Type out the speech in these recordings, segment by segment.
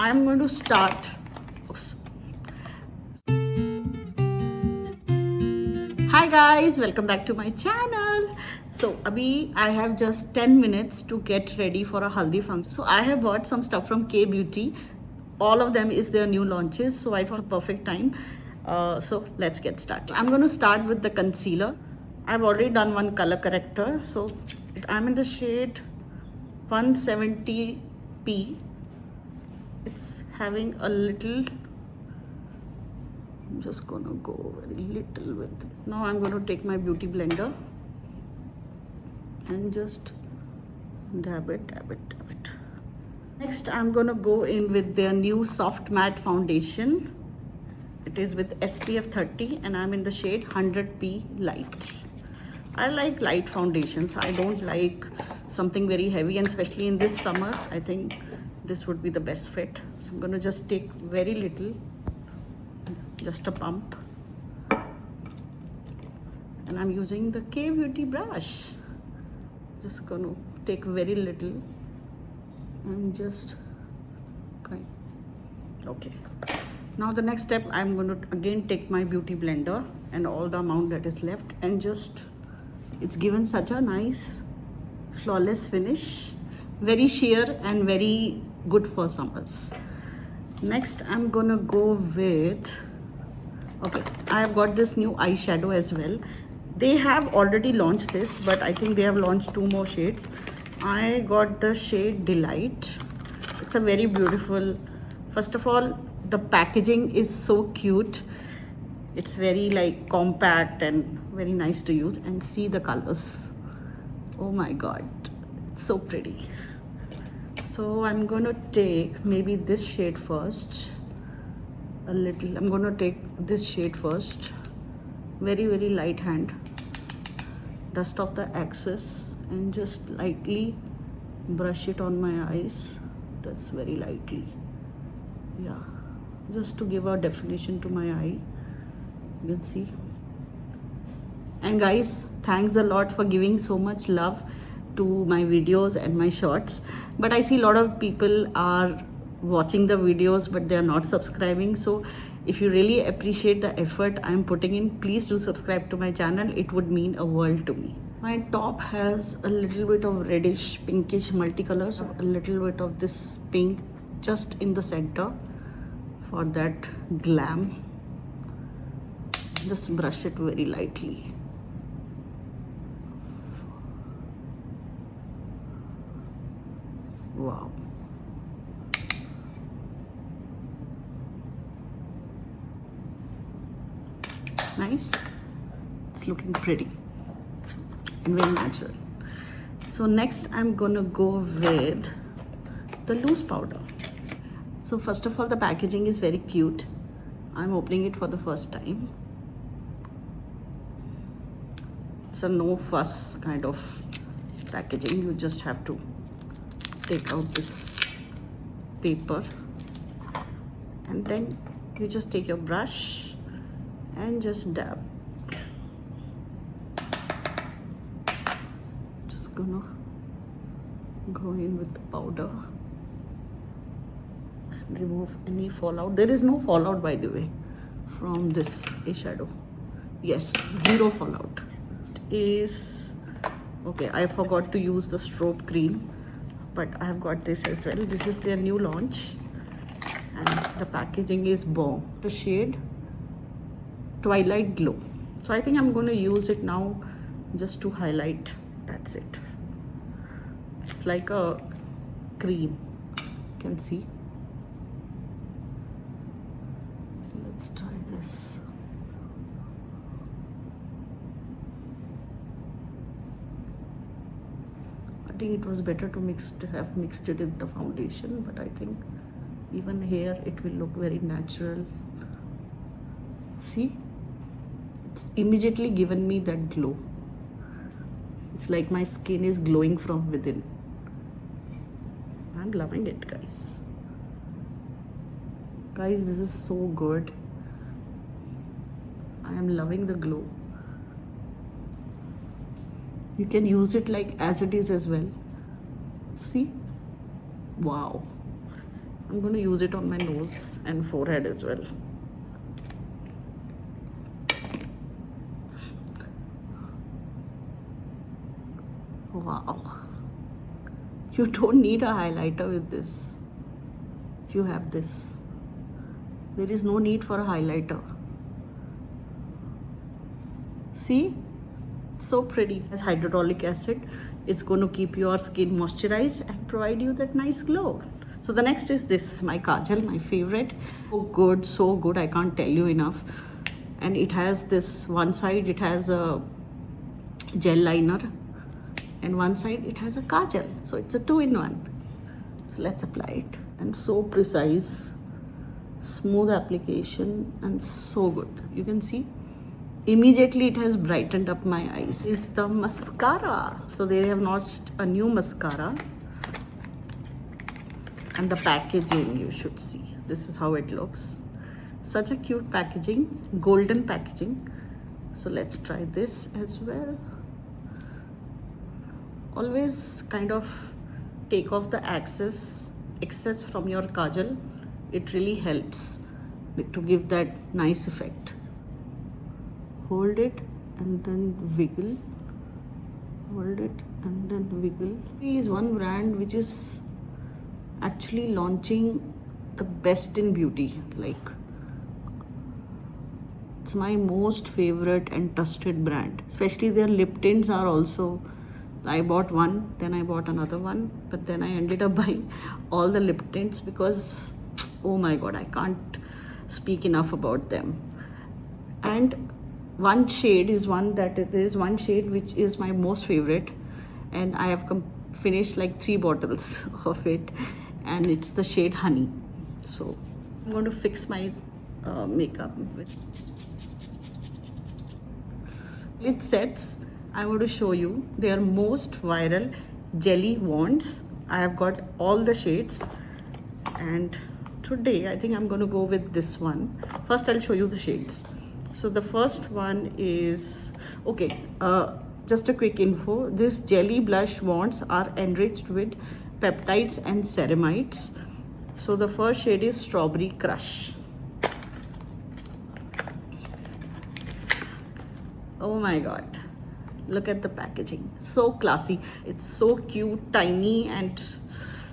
I'm going to start. Hi guys, welcome back to my channel. So abhi I have just 10 minutes to get ready for a haldi function. So I have bought some stuff from K Beauty. All of them is their new launches, so I thought it's a perfect time. So let's get started. I'm going to start with the concealer. I've already done one color corrector, so I'm in the shade 170p. It's having a little, I'm just gonna go very little with it. Now I'm going to take my beauty blender and just dab it. Next I'm gonna go in with their new soft matte foundation. It is with SPF 30 and I'm in the shade 100p light. I like light foundations. I don't like something very heavy, and especially in this summer I think this would be the best fit. So I'm gonna just take very little, just a pump, and I'm using the K Beauty brush. Just gonna take very little and just okay. Now the next step, I'm going to again take my beauty blender and all the amount that is left, and just, it's given such a nice flawless finish, very sheer and very good for summers. Next I'm gonna go with, okay, I have got this new eyeshadow as well. They have already launched this, but I think they have launched 2 more shades. I got the shade Delight. It's a very beautiful, first of all, the packaging is so cute. It's very like compact and very nice to use, and see the colors. Oh my god, it's so pretty. So I'm gonna take maybe this shade first. A little, I'm gonna take this shade first. Very light hand. Dust off the excess and just lightly brush it on my eyes. That's very lightly. Yeah, just to give a definition to my eye. You can see. And guys, thanks a lot for giving so much love to my videos and my shorts, but I see a lot of people are watching the videos but they are not subscribing. So if you really appreciate the effort I'm putting in, please do subscribe to my channel. It would mean a world to me. My top has a little bit of reddish pinkish multicolor, so a little bit of this pink just in the center for that glam. Just brush it very lightly. Wow. Nice. It's looking pretty and very natural. So next I'm gonna go with the loose powder. So first of all, the packaging is very cute. I'm opening it for the first time. It's a no fuss kind of packaging. You just have to take out this paper and then you just take your brush and just dab. Just gonna go in with the powder and remove any fallout. There is no fallout, by the way, from this eyeshadow. Yes, zero fallout. Next is, okay, I forgot to use the strobe cream, but I have got this as well. This is their new launch and the packaging is bomb. The shade Twilight Glow. So I think I'm going to use it now just to highlight. That's it. It's like a cream. You can see. Let's try this. I think it was better to have mixed it with the foundation, but I think even here it will look very natural. See, it's immediately given me that glow. It's like my skin is glowing from within. I'm loving it, guys. Guys, this is so good. I am loving the glow. You can use it like as it is as well. See? Wow. I'm going to use it on my nose and forehead as well. Wow. You don't need a highlighter with this. If you have this, there is no need for a highlighter. See? So pretty. As hyaluronic acid, it's going to keep your skin moisturized and provide you that nice glow. So the next is this, my kajal, my favorite. So good, I can't tell you enough. And it has this, one side it has a gel liner and one side it has a kajal. So it's a 2-in-1. So let's apply it. And so precise, smooth application and so good. You can see immediately it has brightened up my eyes. This is the mascara. So they have launched a new mascara. And the packaging, you should see. This is how it looks. Such a cute packaging, golden packaging. So let's try this as well. Always kind of take off the excess from your kajal. It really helps to give that nice effect. Hold it and then wiggle. Hold it and then wiggle. There is one brand which is actually launching the best in beauty. Like, it's my most favorite and trusted brand. Especially their lip tints are also, I bought one, then I bought another one, but then I ended up buying all the lip tints because, oh my god, I can't speak enough about them. And one shade is there is one shade which is my most favorite, and I have finished like 3 bottles of it, and it's the shade Honey. So I'm going to fix my makeup with lid sets. I want to show you their most viral jelly wands. I have got all the shades, and today I think I'm going to go with this one. First I'll show you the shades. So the first one is, okay, just a quick info. This jelly blush wands are enriched with peptides and ceramides. So the first shade is Strawberry Crush. Oh my god, look at the packaging. So classy. It's so cute, tiny and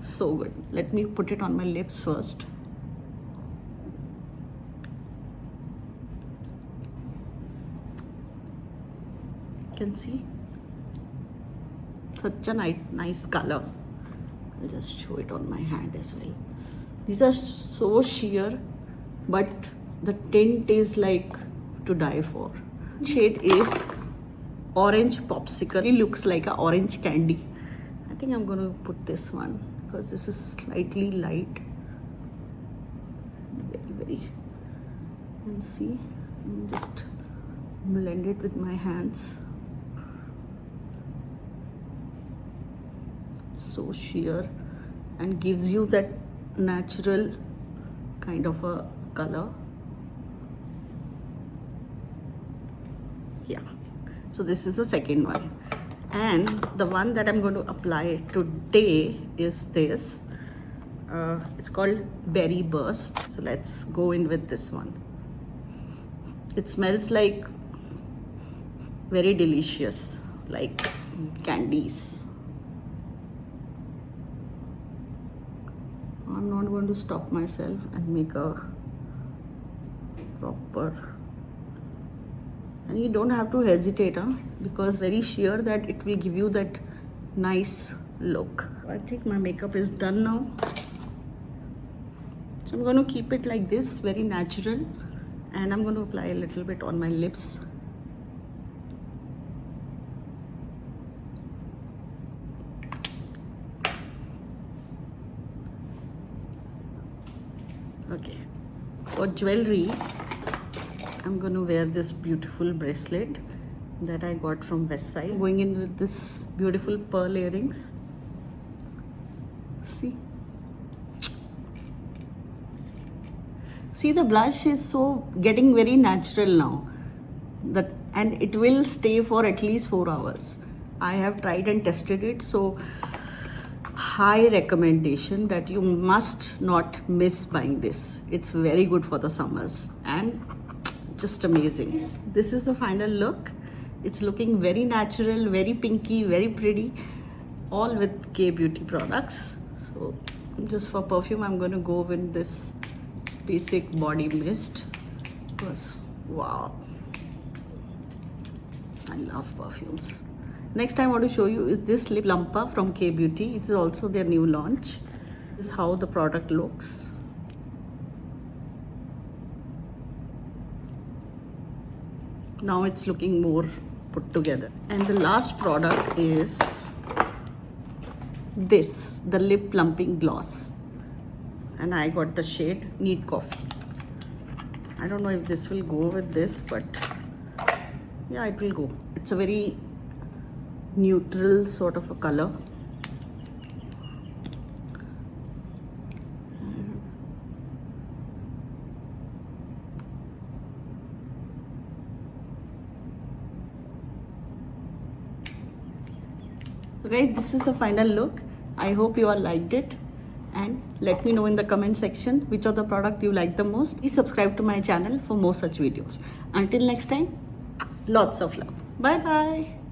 so good. Let me put it on my lips first. You can see such a nice color. I'll just show it on my hand as well. These are so sheer, but the tint is like to die for. Shade is Orange Popsicle. It looks like an orange candy. I think I'm going to put this one because this is slightly light. Very. You can see. Just blend it with my hands. So sheer and gives you that natural kind of a color. Yeah, so this is the second one, and the one that I'm going to apply today is this. It's called Berry Burst. So let's go in with this one. It smells like very delicious, like candies. I'm not going to stop myself and make a proper, and you don't have to hesitate, because very sheer that it will give you that nice look. I think my makeup is done now. So I'm going to keep it like this, very natural, and I'm going to apply a little bit on my lips. Okay, for jewelry, I'm going to wear this beautiful bracelet that I got from Westside. Going in with this beautiful pearl earrings. See? See, the blush is so getting very natural now. And it will stay for at least 4 hours. I have tried and tested it, so high recommendation that you must not miss buying this. It's very good for the summers and just amazing. This is the final look. It's looking very natural, very pinky, very pretty, all with K Beauty products. So just for perfume, I'm going to go with this basic body mist because wow, I love perfumes. Next I want to show you is this lip plumper from K Beauty. It's also their new launch. This is how the product looks. Now it's looking more put together. And the last product is this, the lip plumping gloss. And I got the shade Neat Coffee. I don't know if this will go with this, but yeah, it will go. It's a very neutral sort of a color. So guys, this is the final look. I hope you all liked it, and let me know in the comment section which of the product you like the most. Please subscribe to my channel for more such videos. Until next time, lots of love. Bye bye.